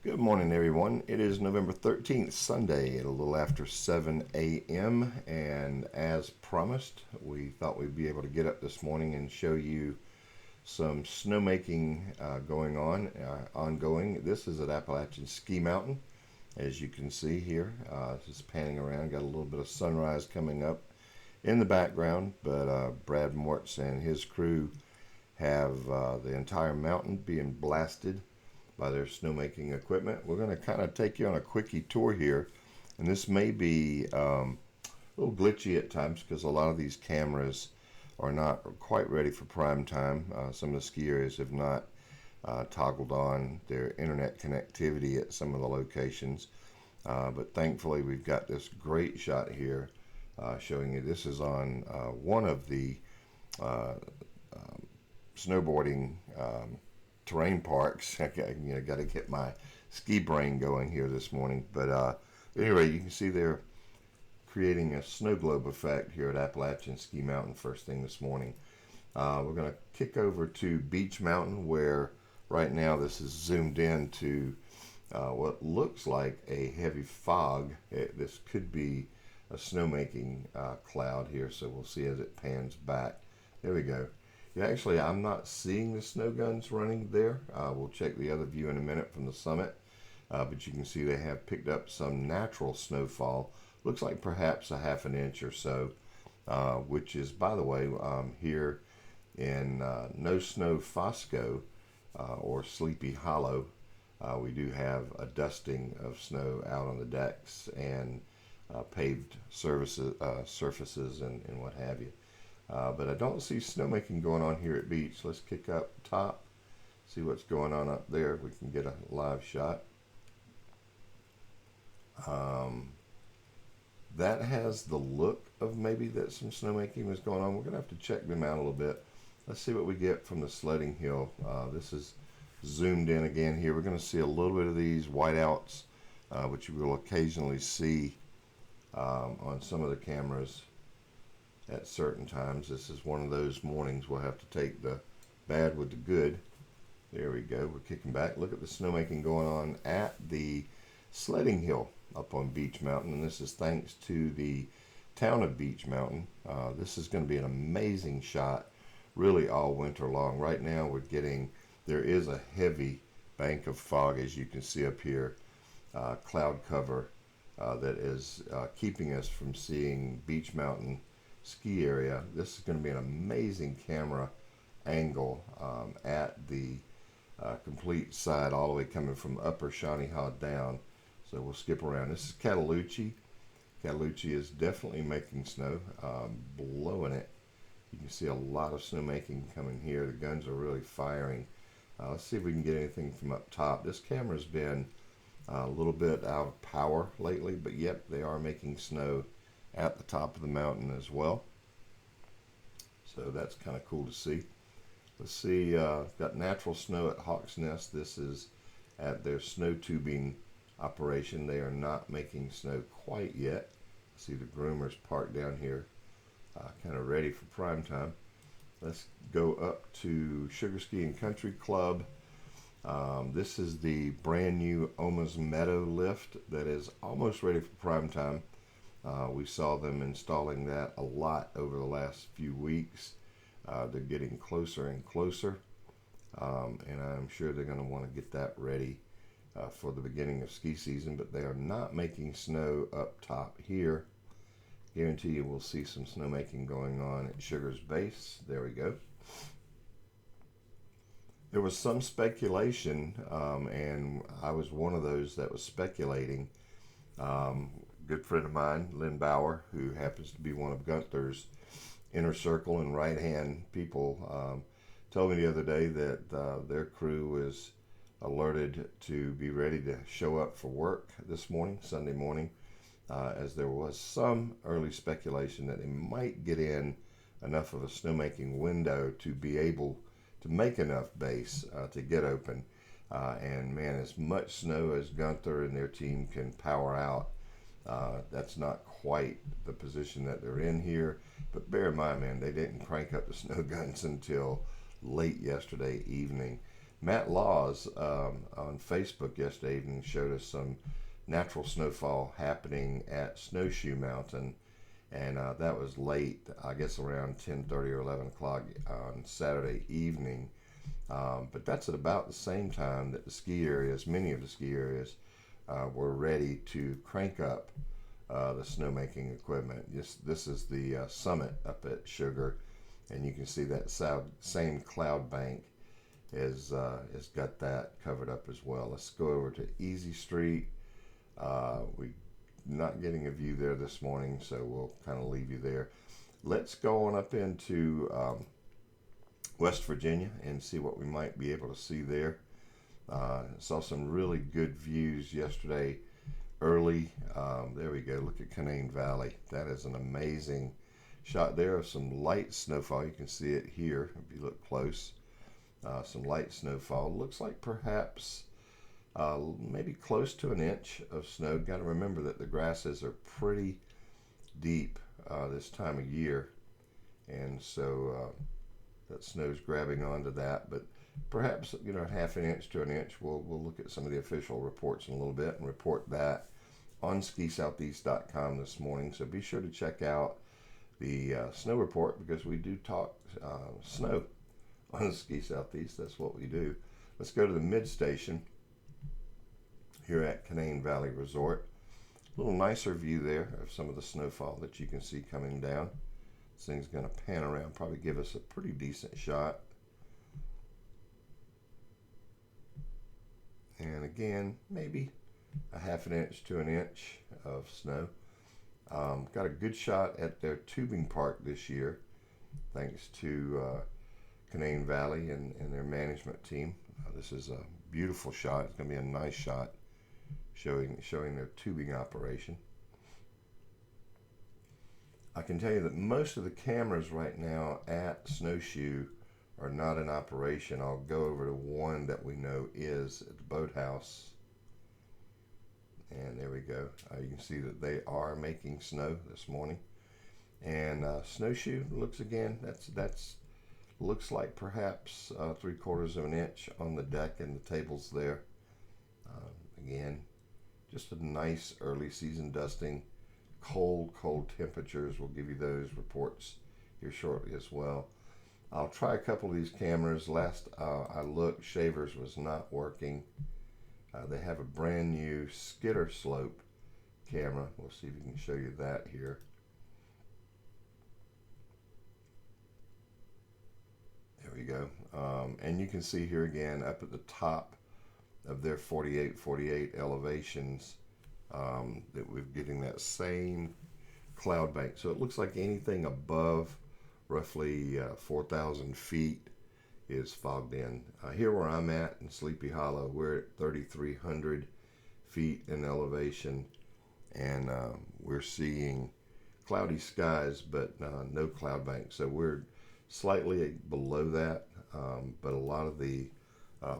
Good morning, everyone. It is November 13th, Sunday, at a little after 7 a.m. And as promised, we thought we'd be able to get up this morning and show you some snowmaking ongoing. This is at Appalachian Ski Mountain, as you can see here. Just panning around, got a little bit of sunrise coming up in the background, but Brad Mortz and his crew have the entire mountain being blasted by their snowmaking equipment. We're going to kind of take you on a quickie tour here, and this may be a little glitchy at times because a lot of these cameras are not quite ready for prime time. Some of the ski areas have not toggled on their internet connectivity at some of the locations, but thankfully we've got this great shot here showing you. This is on one of the snowboarding terrain parks. Got to get my ski brain going here this morning. But anyway, you can see they're creating a snow globe effect here at Appalachian Ski Mountain first thing this morning. We're going to kick over to Beach Mountain, where right now this is zoomed in to what looks like a heavy fog. This could be a snowmaking cloud here, so we'll see as it pans back. There we go. Actually, I'm not seeing the snow guns running there. We'll check the other view in a minute from the summit. But you can see they have picked up some natural snowfall. Looks like perhaps a half an inch or so, which is, by the way, here in No Snow Fosco or Sleepy Hollow, we do have a dusting of snow out on the decks and paved surfaces and what have you. But I don't see snowmaking going on here at Beach. Let's kick up top, see what's going on up there. We can get a live shot. That has the look of maybe that some snowmaking was going on. We're going to have to check them out a little bit. Let's see what we get from the sledding hill. This is zoomed in again here. We're going to see a little bit of these whiteouts, which you will occasionally see on some of the cameras at certain times. This is one of those mornings we'll have to take the bad with the good. There we go. We're kicking back. Look at the snowmaking going on at the sledding hill up on Beach Mountain, and this is thanks to the town of Beach Mountain. This is going to be an amazing shot really all winter long. Right now there is a heavy bank of fog, as you can see up here, cloud cover that is keeping us from seeing Beach Mountain ski area. This is going to be an amazing camera angle at the complete side, all the way coming from Upper Shawnee Haw down. So we'll skip around. This is Cataloochee. Cataloochee is definitely making snow, blowing it. You can see a lot of snowmaking coming here. The guns are really firing. Let's see if we can get anything from up top. This camera's been a little bit out of power lately, but yep, they are making snow at the top of the mountain as well. So that's kind of cool to see. Let's see, got natural snow at Hawk's Nest. This is at their snow tubing operation. They are not making snow quite yet. See the groomers parked down here, kind of ready for prime time. Let's go up to Sugar Ski and Country Club. This is the brand new Oma's Meadow lift that is almost ready for prime time. We saw them installing that a lot over the last few weeks. They're getting closer and closer, and I'm sure they're going to want to get that ready for the beginning of ski season, but they are not making snow up top here. Guarantee you we'll see some snowmaking going on at Sugar's Base. There we go. There was some speculation, and I was one of those that was speculating. Good friend of mine, Lynn Bauer, who happens to be one of Gunther's inner circle and right-hand people, told me the other day that their crew is alerted to be ready to show up for work this morning, Sunday morning, as there was some early speculation that they might get in enough of a snowmaking window to be able to make enough base to get open. And man, as much snow as Gunther and their team can power out, that's not quite the position that they're in here. But bear in mind, man, they didn't crank up the snow guns until late yesterday evening. Matt Laws on Facebook yesterday evening showed us some natural snowfall happening at Snowshoe Mountain, and that was late, I guess around 10:30 or 11 o'clock on Saturday evening. But that's at about the same time that the ski areas, many of the ski areas, were ready to crank up the snowmaking equipment. This is the summit up at Sugar, and you can see that same cloud bank has got that covered up as well. Let's go over to Easy Street. We're not getting a view there this morning, so we'll kind of leave you there. Let's go on up into West Virginia and see what we might be able to see there. Saw some really good views yesterday early. There we go. Look at Canaan Valley. That is an amazing shot there of some light snowfall. You can see it here if you look close. Some light snowfall. Looks like perhaps maybe close to an inch of snow. Got to remember that the grasses are pretty deep this time of year, and so that snow's grabbing onto that. But perhaps, you know, half an inch to an inch. We'll look at some of the official reports in a little bit and report that on SkiSoutheast.com this morning. So be sure to check out the snow report, because we do talk snow on Ski Southeast. That's what we do. Let's go to the mid station here at Canaan Valley Resort. A little nicer view there of some of the snowfall that you can see coming down. This thing's going to pan around, probably give us a pretty decent shot. And again, maybe a half an inch to an inch of snow. Got a good shot at their tubing park this year, thanks to Canaan Valley and their management team. This is a beautiful shot. It's going to be a nice shot showing their tubing operation. I can tell you that most of the cameras right now at Snowshoe are not in operation. I'll go over to one that we know is at the boathouse. And there we go. You can see that they are making snow this morning. And Snowshoe looks again, that's looks like perhaps 3/4 of an inch on the deck and the tables there. Again, just a nice early season dusting. Cold temperatures. We'll give you those reports here shortly as well. I'll try a couple of these cameras. Last I looked, Shavers was not working. They have a brand new skitter slope camera. We'll see if we can show you that here. There we go. And you can see here again up at the top of their 48 elevations that we're getting that same cloud bank. So it looks like anything above roughly 4,000 feet is fogged in. Here where I'm at in Sleepy Hollow, we're at 3,300 feet in elevation, and we're seeing cloudy skies but no cloud bank. So we're slightly below that, but a lot of the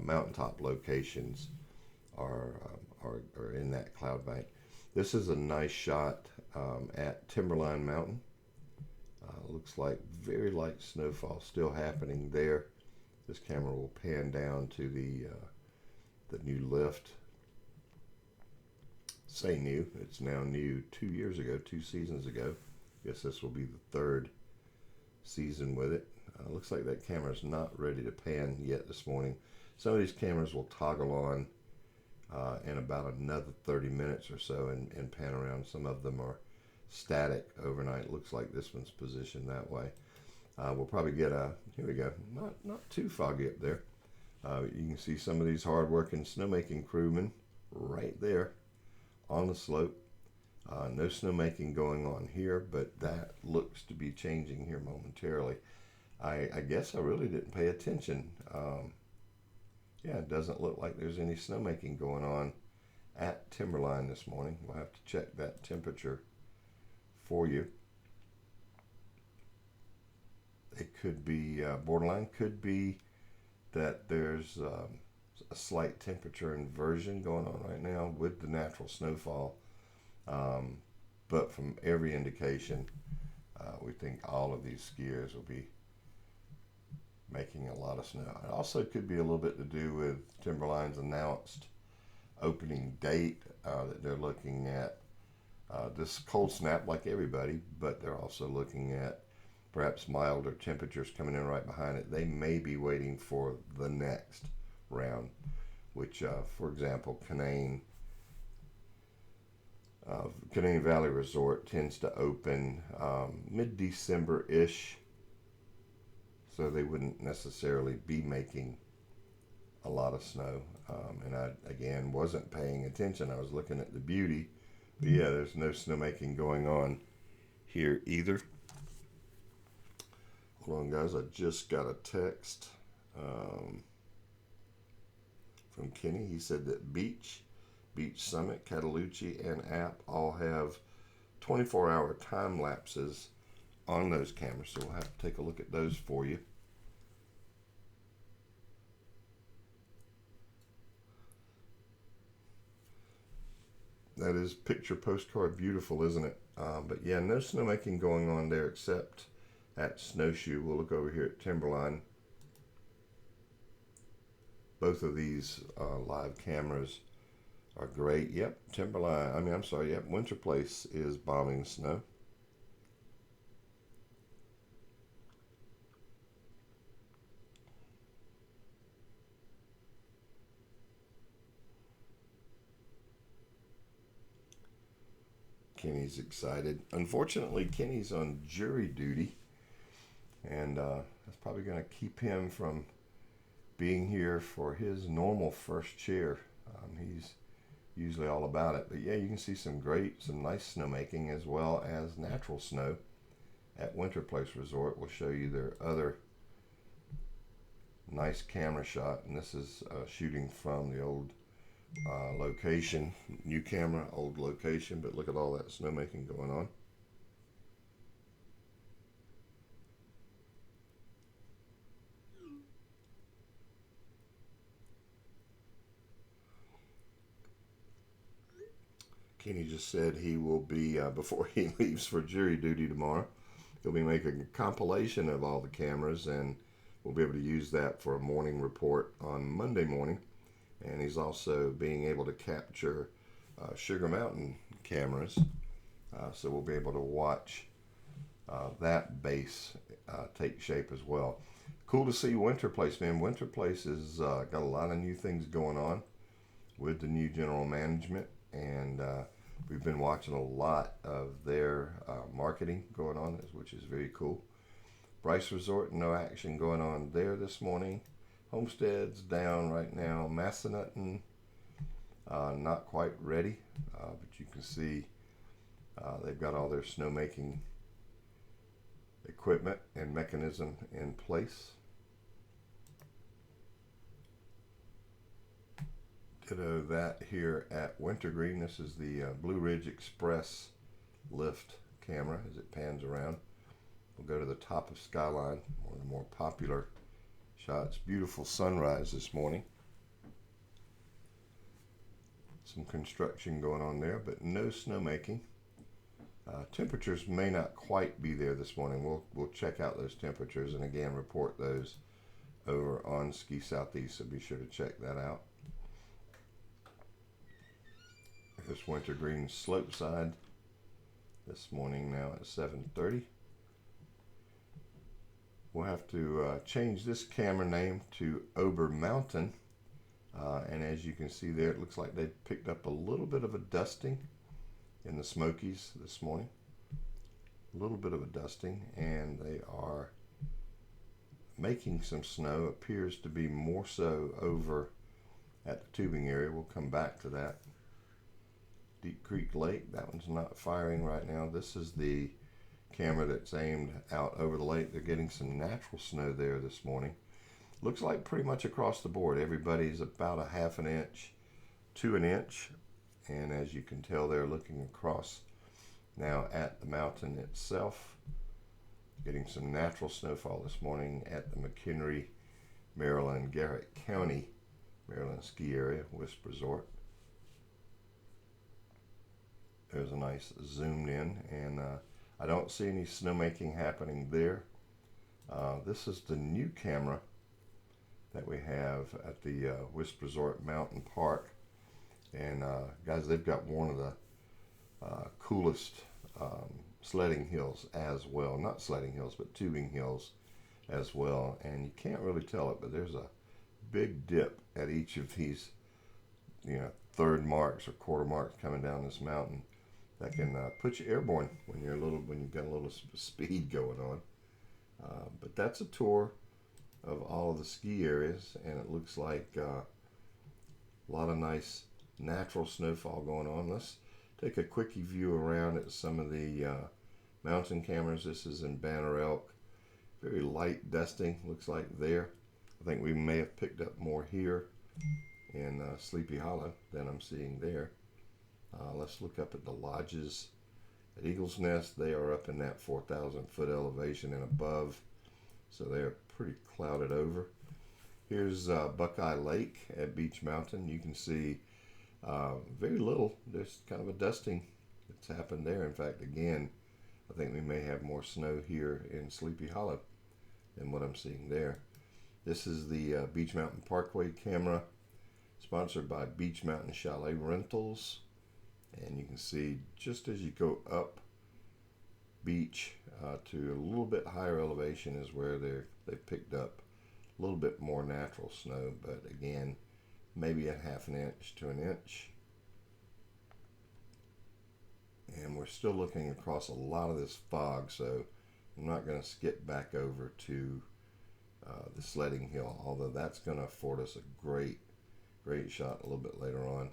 mountaintop locations are in that cloud bank. This is a nice shot at Timberline Mountain. Looks like very light snowfall still happening there. This camera will pan down to the new lift. Say new, it's now new 2 years ago, 2 seasons ago. Guess this will be the 3rd season with it. Looks like that camera's not ready to pan yet this morning. Some of these cameras will toggle on in about another 30 minutes or so and pan around. Some of them are static overnight. Looks like this one's positioned that way. We'll probably get here we go, not too foggy up there. You can see some of these hard-working snowmaking crewmen right there on the slope. No snowmaking going on here, but that looks to be changing here momentarily. I guess I really didn't pay attention. Yeah, it doesn't look like there's any snowmaking going on at Timberline this morning. We'll have to check that temperature for you. It could be borderline, could be that there's a slight temperature inversion going on right now with the natural snowfall. But from every indication, we think all of these skiers will be making a lot of snow. It also could be a little bit to do with Timberline's announced opening date that they're looking at this cold snap like everybody, but they're also looking at perhaps milder temperatures coming in right behind it. They may be waiting for the next round, which, for example, Canaan Valley Resort tends to open mid-December-ish, so they wouldn't necessarily be making a lot of snow. And I, again, wasn't paying attention. I was looking at the beauty. But yeah, there's no snowmaking going on here either. Hold on, guys. I just got a text from Kenny. He said that Beach Summit, Cataloochee, and App all have 24-hour time lapses on those cameras. So we'll have to take a look at those for you. That is picture postcard beautiful, isn't it? But yeah, no snowmaking going on there except at Snowshoe. We'll look over here at Timberline. Both of these live cameras are great. Yep, yep, Winter Place is bombing snow. Kenny's excited. Unfortunately, Kenny's on jury duty, and that's probably going to keep him from being here for his normal first chair. He's usually all about it. But yeah, you can see some nice snowmaking as well as natural snow at Winter Place Resort. We'll show you their other nice camera shot, and this is shooting from the old location. New camera, old location, but look at all that snowmaking going on. Kenny just said he will be, before he leaves for jury duty tomorrow, he'll be making a compilation of all the cameras, and we'll be able to use that for a morning report on Monday morning. And he's also being able to capture Sugar Mountain cameras, so we'll be able to watch that base take shape as well. Cool to see Winter Place, man. Winter Place has got a lot of new things going on with the new general management, and we've been watching a lot of their marketing going on, which is very cool. Bryce Resort, no action going on there this morning. Homestead's down right now. Massanutten, not quite ready, but you can see they've got all their snowmaking equipment and mechanism in place. Ditto that here at Wintergreen. This is the Blue Ridge Express lift camera as it pans around. We'll go to the top of Skyline, one of the more popular shots. Beautiful sunrise this morning. Some construction going on there, but no snowmaking. Temperatures may not quite be there this morning. We'll check out those temperatures and again report those over on SkiSoutheast, so be sure to check that out. This Wintergreen slope side this morning now at 7:30. We'll have to change this camera name to Ober Mountain, and as you can see there, it looks like they picked up a little bit of a dusting in the Smokies this morning. A little bit of a dusting, and they are making some snow. Appears to be more so over at the tubing area. We'll come back to that. Deep Creek Lake, that one's not firing right now. This is the camera that's aimed out over the lake. They're getting some natural snow there this morning. Looks like pretty much across the board everybody's about a half an inch to an inch, and as you can tell, they're looking across now at the mountain itself. Getting some natural snowfall this morning at the McHenry, Maryland, Garrett County, Maryland ski area, Wisp Resort. There's a nice zoomed in, and I don't see any snowmaking happening there. This is the new camera that we have at the Wisp Resort Mountain Park. And guys, they've got one of the coolest sledding hills as well. Not sledding hills, but tubing hills as well. And you can't really tell it, but there's a big dip at each of these, third marks or quarter marks coming down this mountain that can put you airborne when you've got a little speed going on. But that's a tour of all of the ski areas, and it looks like a lot of nice natural snowfall going on. Let's take a quickie view around at some of the mountain cameras. This is in Banner Elk. Very light dusting, looks like there. I think we may have picked up more here in Sleepy Hollow than I'm seeing there. Let's look up at the lodges at Eagle's Nest. They are up in that 4,000 foot elevation and above, so they're pretty clouded over. Here's Buckeye Lake at Beech Mountain. You can see very little. There's kind of a dusting that's happened there. In fact, again, I think we may have more snow here in Sleepy Hollow than what I'm seeing there. This is the Beech Mountain Parkway camera, sponsored by Beech Mountain Chalet Rentals. And you can see just as you go up beach to a little bit higher elevation is where they've picked up a little bit more natural snow, but again, maybe a half an inch to an inch. And we're still looking across a lot of this fog, so I'm not going to skip back over to the sledding hill, although that's going to afford us a great shot a little bit later on.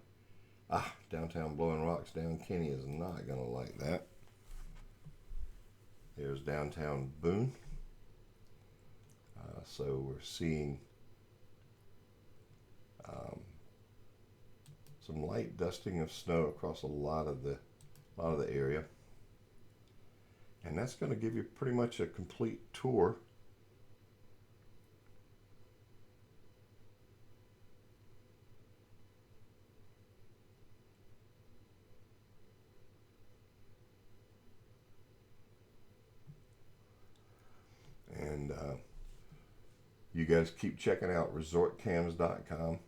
Downtown Blowing Rocks down Kenny is not going to like that. Here's downtown Boone. So we're seeing some light dusting of snow across a lot of the area, and that's going to give you pretty much a complete tour. And you guys keep checking out resortcams.com.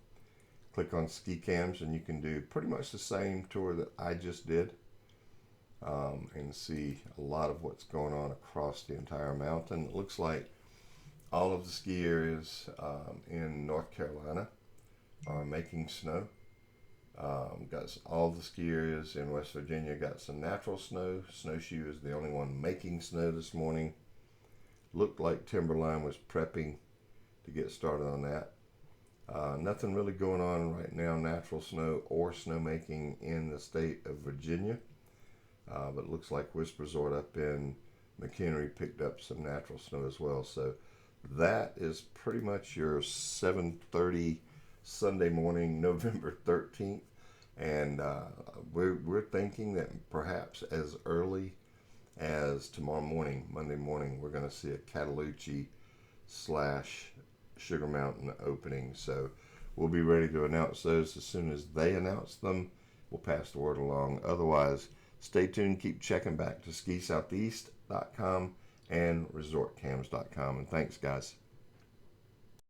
Click on ski cams and you can do pretty much the same tour that I just did, and see a lot of what's going on across the entire mountain. It looks like all of the ski areas in North Carolina are making snow. Got all the ski areas in West Virginia got some natural snow. Snowshoe is the only one making snow this morning. Looked like Timberline was prepping to get started on that. Nothing really going on right now, natural snow or snowmaking in the state of Virginia. But it looks like Wisp Resort up in McHenry picked up some natural snow as well. So that is pretty much your 7:30 Sunday morning, November 13th. And we're thinking that perhaps as early as tomorrow morning, Monday morning, we're going to see a Cataloochee / Sugar Mountain opening. So we'll be ready to announce those as soon as they announce them. We'll pass the word along. Otherwise, stay tuned. Keep checking back to SkiSoutheast.com and resortcams.com. And thanks, guys.